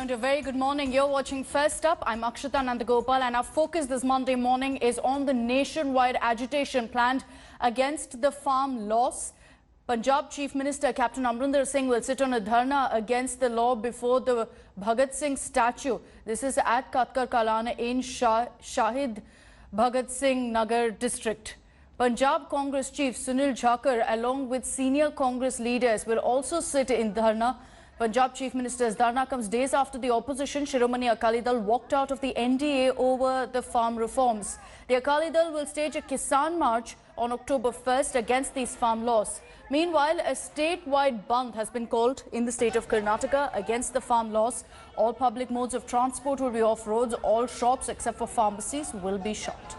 and a very good morning. You're watching First Up. I'm Akshita Nandagopal, and our focus this Monday morning is on the nationwide agitation planned against the farm laws. Punjab Chief Minister Captain Amrinder Singh will sit on a dharna against the law before the Bhagat Singh statue. This is at Katkar Kalana in Shahid Bhagat Singh Nagar district. Punjab Congress Chief Sunil Jakhar along with senior Congress leaders will also sit in dharna. Punjab Chief Minister's dharna comes days after the opposition Shiromani Akali Dal walked out of the NDA over the farm reforms. The Akali Dal will stage a Kisan March on October 1st against these farm laws. Meanwhile, a statewide bandh has been called in the state of Karnataka against the farm laws. All public modes of transport will be off roads. All shops except for pharmacies will be shut.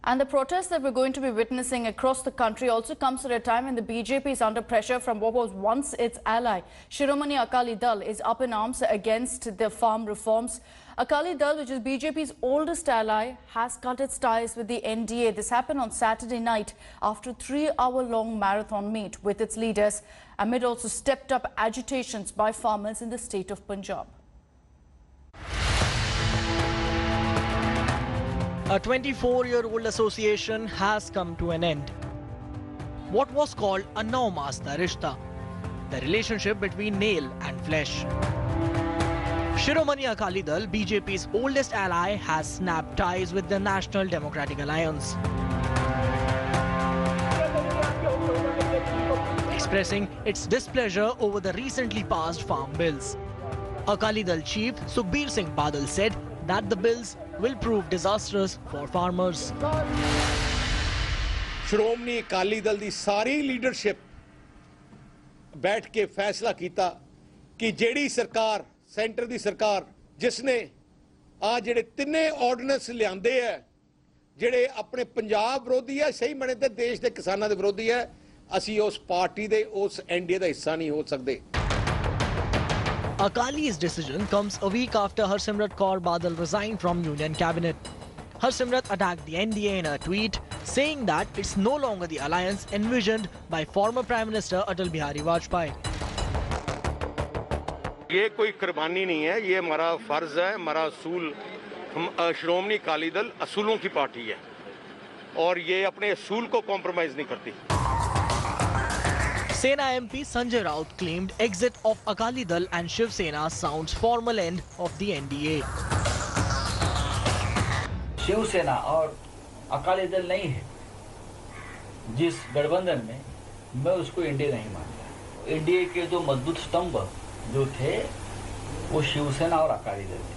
And the protests that we're going to be witnessing across the country also comes at a time when the BJP is under pressure from what was once its ally. Shiromani Akali Dal is up in arms against the farm reforms. Akali Dal, which is BJP's oldest ally, has cut its ties with the NDA. This happened on Saturday night after a 3-hour-long marathon meet with its leaders, amid also stepped-up agitations by farmers in the state of Punjab. A 24-year-old association has come to an end. What was called a Naumasta Rishta, the relationship between nail and flesh. Shiromani Akali Dal, BJP's oldest ally, has snapped ties with the National Democratic Alliance, expressing its displeasure over the recently passed farm bills. Akali Dal chief Sukhbir Singh Badal said that the bills will prove disastrous for farmers. श्रोमणी अकाली दल दी सारी leadership बैठ के फैसला किया कि जेड़ी सरकार centre दी सरकार जिसने आ जेड़े तिन्ने ऑर्डिनेंस लियांदे है जेड़े अपने पंजाब विरोधी है सही मने ते देश दे किसानां दे विरोधी है असी उस पार्टी दे उस एनडीए दा हिस्सा नहीं हो सकदे. Akali's decision comes a week after Harsimrat Kaur Badal resigned from Union Cabinet. Harsimrat attacked the NDA in a tweet, saying that it's no longer the alliance envisioned by former Prime Minister Atal Bihari Vajpayee. ये कोई कुर्बानी नहीं है, ये हमारा फर्ज है, हमारा असूल. श्रोमणी अकाली दल असूलों की पार्टी है और ये अपने असूल को कॉम्प्रोमाइज नहीं करती. Sena MP Sanjay Raut claimed exit of Akali Dal and Shiv Sena sounds formal end of the NDA. Shiv सेना और अकाली दल नहीं है जिस गठबंधन में मैं उसको एनडीए नहीं मानता. एनडीए के जो मजबूत स्तंभ जो थे वो शिवसेना और अकाली दल थे.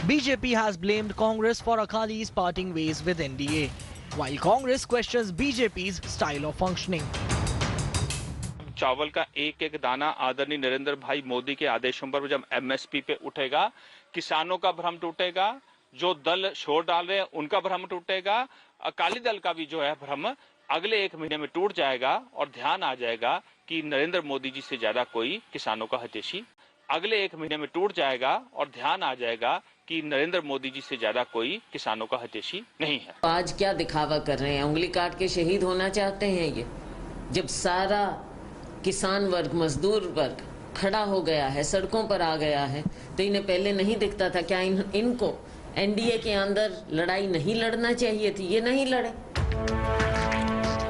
BJP has blamed Congress for Akali's parting ways with NDA, while Congress questions BJP's style of functioning. चावल का एक एक दाना आदरणीय नरेंद्र भाई मोदी के आदेशों पर जब एमएसपी पे उठेगा, किसानों का भ्रम टूटेगा, जो दल शोर डाल रहे हैं उनका भ्रम टूटेगा, अकाली दल का भी जो है भ्रम अगले 1 महीने में टूट जाएगा और ध्यान आ जाएगा कि नरेंद्र मोदी जी से ज्यादा कोई किसानों का हितैषी अगले 1 महीने में टूट जाएगा और ध्यान आ जाएगा कि नरेंद्र मोदी जी से ज्यादा कोई किसानों का हितैषी नहीं है. आज क्या दिखावा कर रहे हैं? उंगली काट के शहीद होना चाहते हैं ये? जब सारा किसान वर्ग मजदूर वर्ग खड़ा हो गया है, सड़कों पर आ गया है, तो इन्हें पहले नहीं दिखता था क्या इनको एनडीए के अंदर लड़ाई नहीं लड़ना चाहिए थी? ये नहीं लड़े.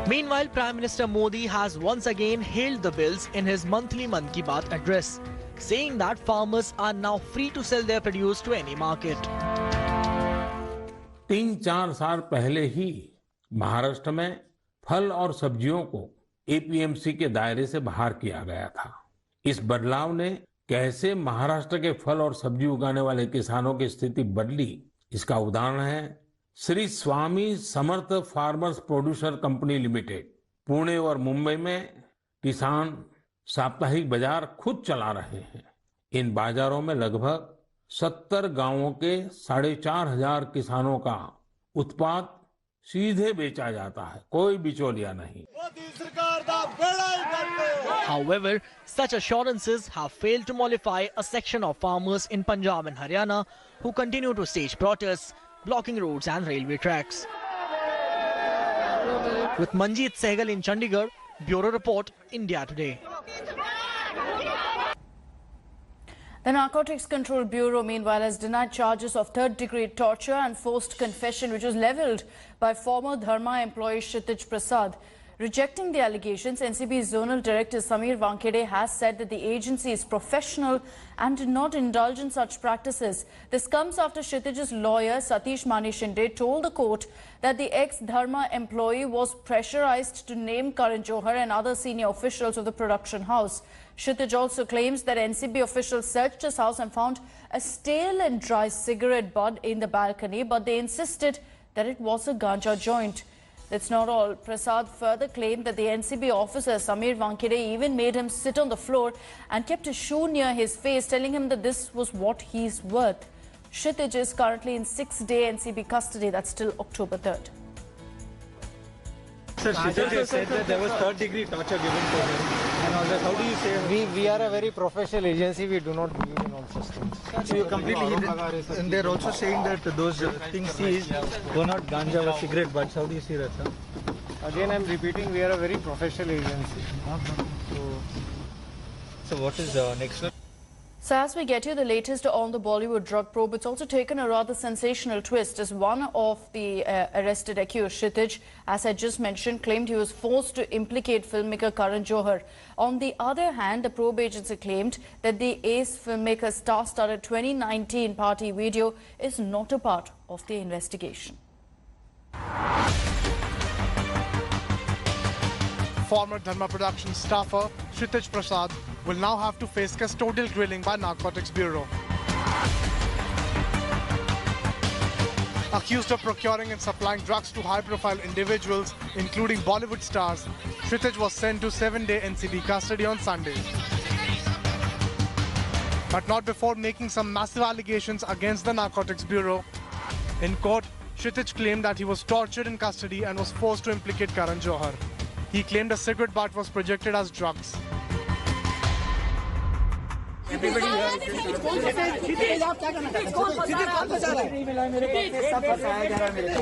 Meanwhile, Prime Minister Modi has once again hailed the bills in his monthly Mann Ki Baat address, saying that farmers are now free to sell their produce to any market. 3-4 साल पहले ही महाराष्ट्र में फल और सब्जियों को एपीएमसी के दायरे से बाहर किया गया था. इस बदलाव ने कैसे महाराष्ट्र के फल और सब्जी उगाने वाले किसानों की स्थिति बदली, इसका उदाहरण है Shri Swami Samarth farmers producer company limited. Pune और मुंबई में किसान साप्ताहिक बाजार खुद चला रहे हैं. इन बाजारों में लगभग 70 गांवों के 4,500 किसानों का उत्पाद सीधे बेचा जाता है, कोई बिचौलिया नहीं. However, such assurances have failed to mollify a section of farmers in Punjab and Haryana who continue to stage protests, blocking roads and railway tracks. With Manjeet Sehgal in Chandigarh, Bureau Report, India Today. The Narcotics Control Bureau, meanwhile, has denied charges of third-degree torture and forced confession, which was levelled by former Dharma employee Kshitij Prasad. Rejecting the allegations, NCB Zonal Director Samir Wankhede has said that the agency is professional and did not indulge in such practices. This comes after Kshitij's lawyer Satish Mani Shinde told the court that the ex-Dharma employee was pressurized to name Karan Johar and other senior officials of the production house. Kshitij also claims that NCB officials searched his house and found a stale and dry cigarette butt in the balcony, but they insisted that it was a ganja joint. That's not all. Prasad further claimed that the NCB officer Samir Wankhede even made him sit on the floor and kept a shoe near his face, telling him that this was what he's worth. Kshitij is currently in 6-day NCB custody. That's till October 3rd. Sir, Kshitij said that there was third-degree torture given to him. And all that. How do you say? We are a very professional agency. We do not believe in all such things. So you completely. And they're also saying that those things seized were not ganja or cigarette butts. How do you see that, sir? Again, I'm repeating, we are a very professional agency. So what is next? So as we get you the latest on the Bollywood drug probe, it's also taken a rather sensational twist as one of the arrested accused, Kshitij, as I just mentioned, claimed he was forced to implicate filmmaker Karan Johar. On the other hand, the probe agency claimed that the ace filmmaker star-studded 2019 party video is not a part of the investigation. Former Dharma Productions staffer Kshitij Prasad will now have to face custodial grilling by Narcotics Bureau. Accused of procuring and supplying drugs to high-profile individuals, including Bollywood stars, Kshitij was sent to 7-day NCB custody on Sunday. But not before making some massive allegations against the Narcotics Bureau. In court, Kshitij claimed that he was tortured in custody and was forced to implicate Karan Johar. He claimed a cigarette butt was projected as drugs.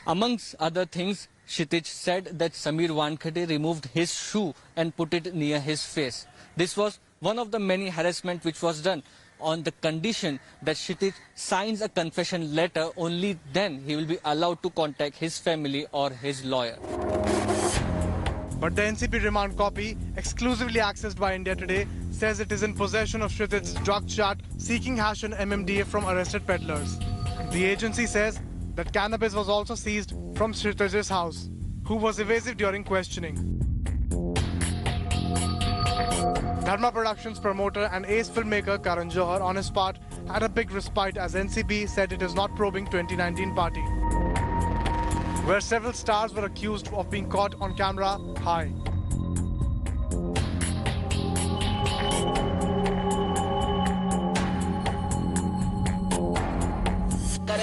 Amongst other things, Kshitij said that Samir Wankhede removed his shoe and put it near his face. This was one of the many harassment which was done on the condition that Kshitij signs a confession letter. Only then he will be allowed to contact his family or his lawyer. But the NCB remand copy, exclusively accessed by India Today, says it is in possession of Kshitij's drug chart seeking hash and MMDA from arrested peddlers. The agency says that cannabis was also seized from Kshitij's house, who was evasive during questioning. Dharma Productions promoter and ace filmmaker Karan Johar, on his part, had a big respite as NCB said it is not probing 2019 party, where several stars were accused of being caught on camera high.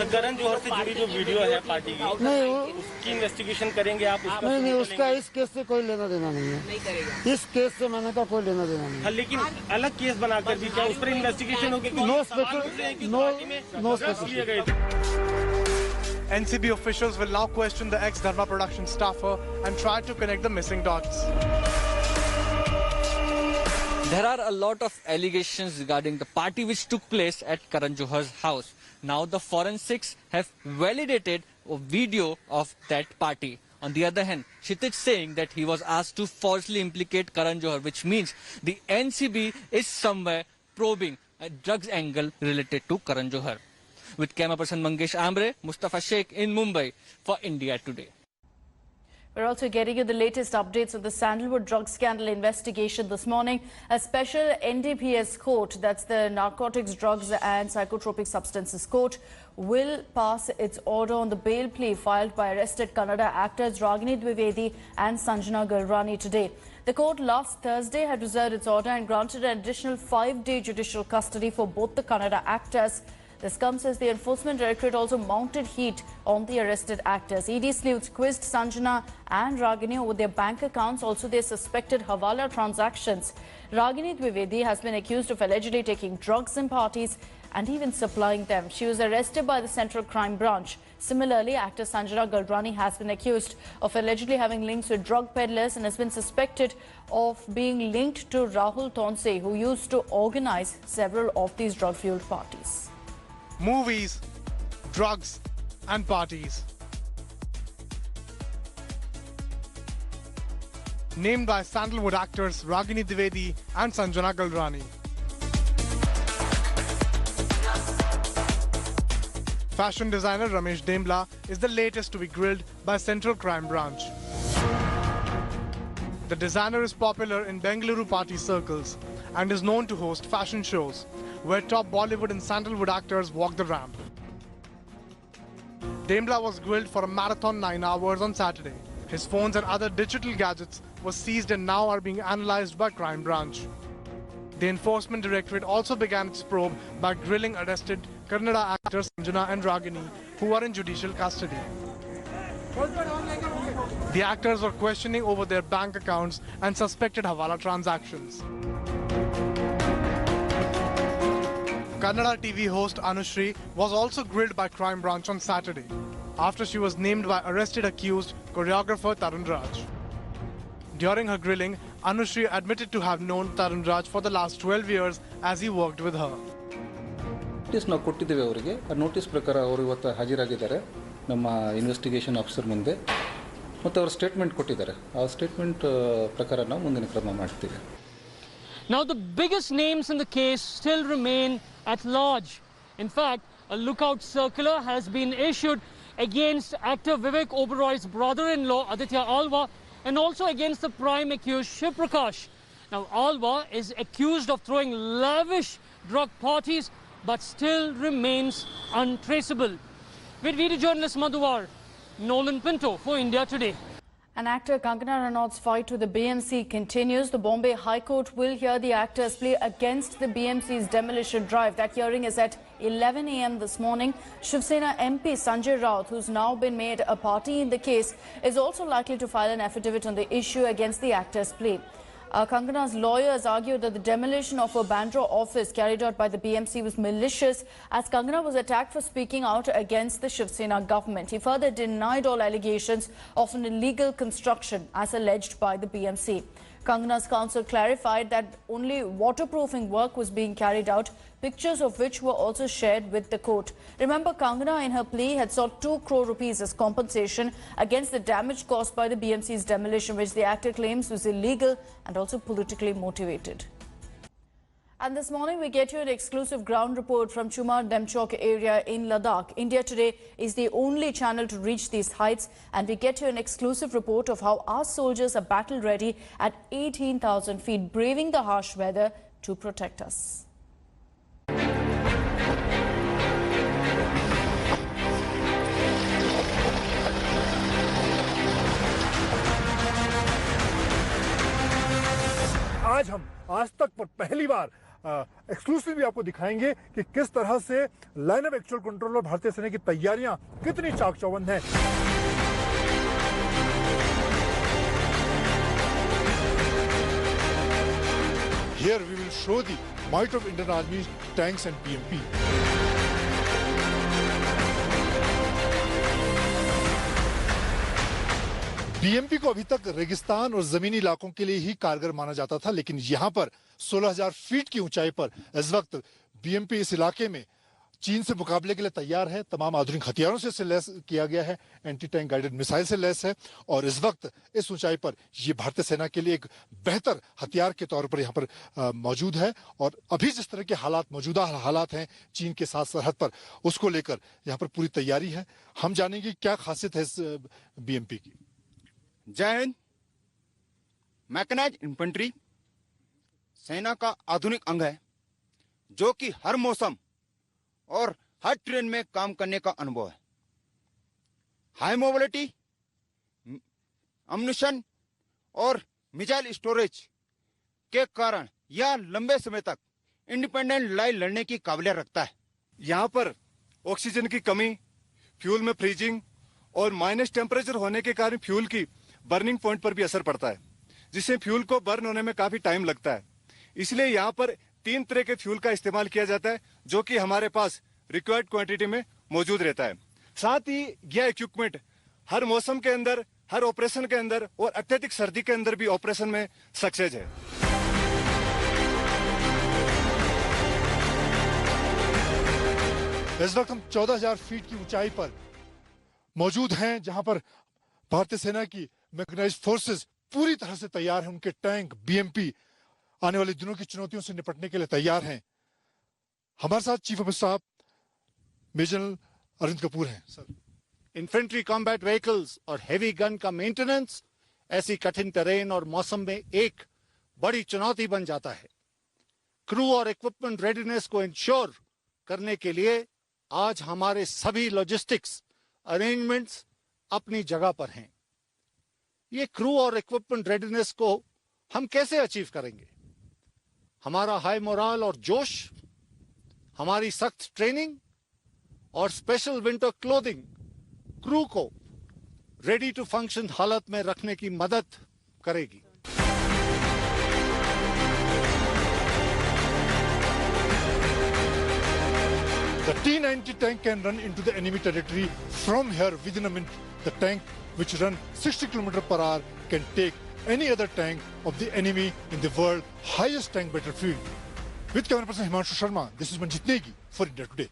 Karan Johar से जुड़ी जो video है party की, नहीं उसकी investigation करेंगे आप? नहीं, उसका इस केस से कोई लेना देना नहीं है। इस केस से मैंने कहा कोई लेना देना नहीं है। लेकिन अलग केस बनाकर भी क्या उस पर इन्वेस्टिगेशन होगी? No specific. NCB officials will now question the ex-Dharma Productions staffer and try to connect the missing dots. There are a lot of allegations regarding the party which took place at Karan Johar's house. Now the forensics have validated a video of that party. On the other hand, Kshitij saying that he was asked to falsely implicate Karan Johar, which means the NCB is somewhere probing a drugs angle related to Karan Johar. With camera person Mangesh Ambre, Mustafa Sheikh in Mumbai for India Today. We're also getting you the latest updates of the Sandalwood drug scandal investigation this morning. A special NDPS court, that's the Narcotics, Drugs and Psychotropic Substances Court, will pass its order on the bail plea filed by arrested Kannada actors Ragini Dwivedi and Sanjana Galrani today. The court last Thursday had reserved its order and granted an additional 5-day judicial custody for both the Kannada actors. This comes as the Enforcement Directorate also mounted heat on the arrested actors. ED sleuths quizzed Sanjana and Ragini over their bank accounts, also their suspected Hawala transactions. Ragini Dwivedi has been accused of allegedly taking drugs in parties and even supplying them. She was arrested by the Central Crime Branch. Similarly, actor Sanjana Galrani has been accused of allegedly having links with drug peddlers and has been suspected of being linked to Rahul Tonse, who used to organize several of these drug-fueled parties. Movies, drugs and parties. Named by Sandalwood actors Ragini Dwivedi and Sanjana Galrani. Fashion designer Ramesh Dembla is the latest to be grilled by Central Crime Branch. The designer is popular in Bengaluru party circles and is known to host fashion shows where top Bollywood and Sandalwood actors walk the ramp. Dembla was grilled for a marathon 9 hours on Saturday. His phones and other digital gadgets were seized and now are being analyzed by Crime Branch. The Enforcement Directorate also began its probe by grilling arrested Kannada actors Sanjana and Ragini, who are in judicial custody. The actors were questioning over their bank accounts and suspected Hawala transactions. Kannada TV host Anushri was also grilled by Crime Branch on Saturday after she was named by arrested accused choreographer Tarun Raj. During her grilling, Anushri admitted to have known Tarun Raj for the last 12 years as he worked with her. Notice ನಾವು ಕೊಟ್ಟಿದ್ದೇವೆ ಅವರಿಗೆ ಆ notice ಪ್ರಕಾರ ಅವರು ಇವತ್ತು ಹಾಜರಾಗಿದ್ದಾರೆ ನಮ್ಮ investigation officer ಮುಂದೆ ಮತ್ತು ಅವರು ಸ್ಟೇಟ್ಮೆಂಟ್ ಕೊಟ್ಟಿದ್ದಾರೆ ಆ ಸ್ಟೇಟ್ಮೆಂಟ್ ಪ್ರಕಾರ ನಾವು ಮುಂದಿನ ಕ್ರಮ ಮಾಡ್ತೀವಿ. Now the biggest names in the case still remain at large. In fact, a lookout circular has been issued against actor Vivek Oberoi's brother-in-law Aditya Alva and also against the prime accused Shiv Prakash. Now Alva is accused of throwing lavish drug parties but still remains untraceable. With video journalist Madhuvar, Nolan Pinto for India Today. And actor Kangana Ranaut's fight with the BMC continues. The Bombay High Court will hear the actor's plea against the BMC's demolition drive. That hearing is at 11 a.m. this morning. Shiv Sena MP Sanjay Raut, who's now been made a party in the case, is also likely to file an affidavit on the issue against the actor's plea. Kangana's lawyers argued that the demolition of her Bandra office carried out by the BMC was malicious as Kangana was attacked for speaking out against the Shiv Sena government. He further denied all allegations of an illegal construction as alleged by the BMC. Kangana's counsel clarified that only waterproofing work was being carried out, pictures of which were also shared with the court. Remember, Kangana in her plea had sought 2 crore rupees as compensation against the damage caused by the BMC's demolition, which the actor claims was illegal and also politically motivated. And this morning we get you an exclusive ground report from Chumar Demchok area in Ladakh. India Today is the only channel to reach these heights, and we get you an exclusive report of how our soldiers are battle ready at 18,000 feet, braving the harsh weather to protect us. आज हम आज तक पर पहली बार exclusively आपको दिखाएंगे कि किस तरह से लाइन ऑफ एक्चुअल कंट्रोल और भारतीय सेना की तैयारियां कितनी चाक चौबंद हैं। Here we will show the might of Indian Army tanks and PMP. BMP को अभी तक रेगिस्तान और जमीनी इलाकों के लिए ही कारगर माना जाता था, लेकिन यहाँ पर 16,000 फीट की ऊंचाई पर इस वक्त बीएमपी इस इलाके में चीन से मुकाबले के लिए तैयार है। तमाम आधुनिक हथियारों से लैस किया गया है, एंटी टैंक गाइडेड मिसाइल से लैस है और इस वक्त इस ऊंचाई पर ये भारतीय सेना के लिए एक बेहतर हथियार के तौर पर यहाँ पर मौजूद है। और अभी जिस तरह के हालात मौजूदा हालात हैं चीन के साथ सरहद पर, उसको लेकर यहाँ पर पूरी तैयारी है। हम जानेंगे क्या खासियत है इस बीएमपी की। जय हिंद। मैकेनाइज्ड इन्फेंट्री सेना का आधुनिक अंग है जो कि हर मौसम और हर ट्रेन में काम करने का अनुभव है। हाई मोबिलिटी, अम्युनिशन और मिसाइल स्टोरेज के कारण यह लंबे समय तक इंडिपेंडेंट लड़ाई लड़ने की काबिलियत रखता है। यहाँ पर ऑक्सीजन की कमी, फ्यूल में फ्रीजिंग और माइनस टेम्परेचर होने के कारण फ्यूल की बर्निंग पॉइंट पर भी असर पड़ता है, जिससे फ्यूल को बर्न होने में काफी टाइम लगता है। इसलिए यहाँ पर 3 तरह के फ्यूल का इस्तेमाल किया जाता है जो कि हमारे पास रिक्वायर्ड क्वांटिटी में मौजूद रहता है। साथ ही यह इक्विपमेंट हर मौसम के अंदर, हर ऑपरेशन के अंदर और अत्यधिक सर्दी के अंदर भी ऑपरेशन में सक्सेस है। इस वक्त हम 14,000 फीट की ऊंचाई पर मौजूद हैं, जहां पर भारतीय सेना की मैकेनाइज्ड फोर्सेस पूरी तरह से तैयार हैं। उनके टैंक, बीएमपी आने वाले दिनों की चुनौतियों से निपटने के लिए तैयार हैं। हमारे साथ chief of staff major general Arvind Kapoor हैं। सर, इन्फेंट्री कॉम्बैट व्हीकल्स और हेवी गन का मेंटेनेंस ऐसी कठिन टेरेन और मौसम में एक बड़ी चुनौती बन जाता है। क्रू और इक्विपमेंट रेडीनेस को इंश्योर करने के लिए आज हमारे सभी लॉजिस्टिक्स अरेंजमेंट्स अपनी जगह पर हैं। ये क्रू और इक्विपमेंट रेडीनेस को हम कैसे अचीव करेंगे? हमारा हाई मोरल और जोश, हमारी सख्त ट्रेनिंग और स्पेशल विंटर क्लोथिंग क्रू को रेडी टू फंक्शन हालत में रखने की मदद करेगी। The T-90 tank can run into the enemy territory from here within a minute. The tank, which runs 60 km/h, can take any other tank of the enemy in the world highest tank battlefield. With camera person Himanshu Sharma, this is Manjit Negi for India Today.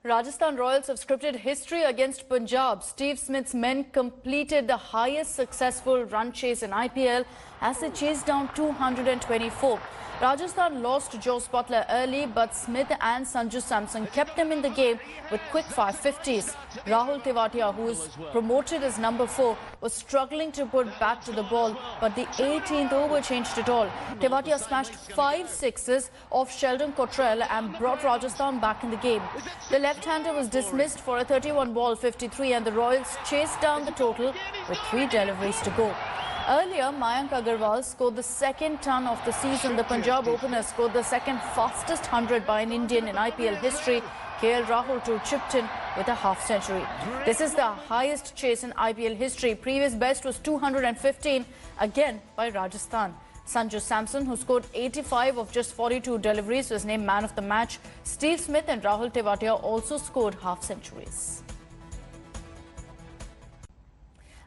Rajasthan Royals have scripted history against Punjab. Steve Smith's men completed the highest successful run chase in IPL as they chased down 224. Rajasthan lost Jos Buttler early, but Smith and Sanju Samson kept them in the game with quick-fire 50s. Rahul Tewatia, who was promoted as number 4, was struggling to put bat to the ball, but the 18th over changed it all. Tewatia smashed 5 sixes off Sheldon Cottrell and brought Rajasthan back in the game. The left-hander was dismissed for a 31-ball 53, and the Royals chased down the total with 3 deliveries to go. Earlier, Mayank Agarwal scored the second ton of the season. The Punjab opener scored the second fastest 100 by an Indian in IPL history. KL Rahul too chipped in with a half-century. This is the highest chase in IPL history. Previous best was 215, again by Rajasthan. Sanju Samson, who scored 85 of just 42 deliveries, was named man of the match. Steve Smith and Rahul Tewatia also scored half-centuries.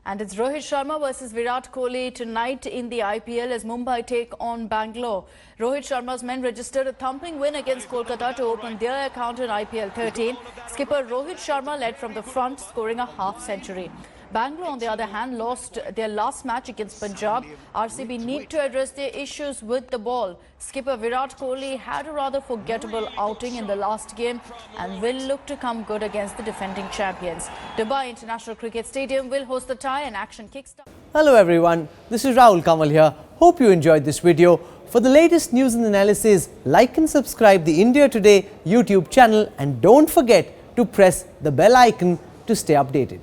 And it's Rohit Sharma versus Virat Kohli tonight in the IPL as Mumbai take on Bangalore. Rohit Sharma's men registered a thumping win against Kolkata to open their account in IPL 13. Skipper Rohit Sharma led from the front, scoring a half-century. Bangalore, on the other hand, lost their last match against Punjab. RCB need to address their issues with the ball. Skipper Virat Kohli had a rather forgettable outing in the last game and will look to come good against the defending champions. Dubai International Cricket Stadium will host the tie and action kickstart. Hello everyone, this is Rahul Kamal here. Hope you enjoyed this video. For the latest news and analysis, like and subscribe the India Today YouTube channel and don't forget to press the bell icon to stay updated.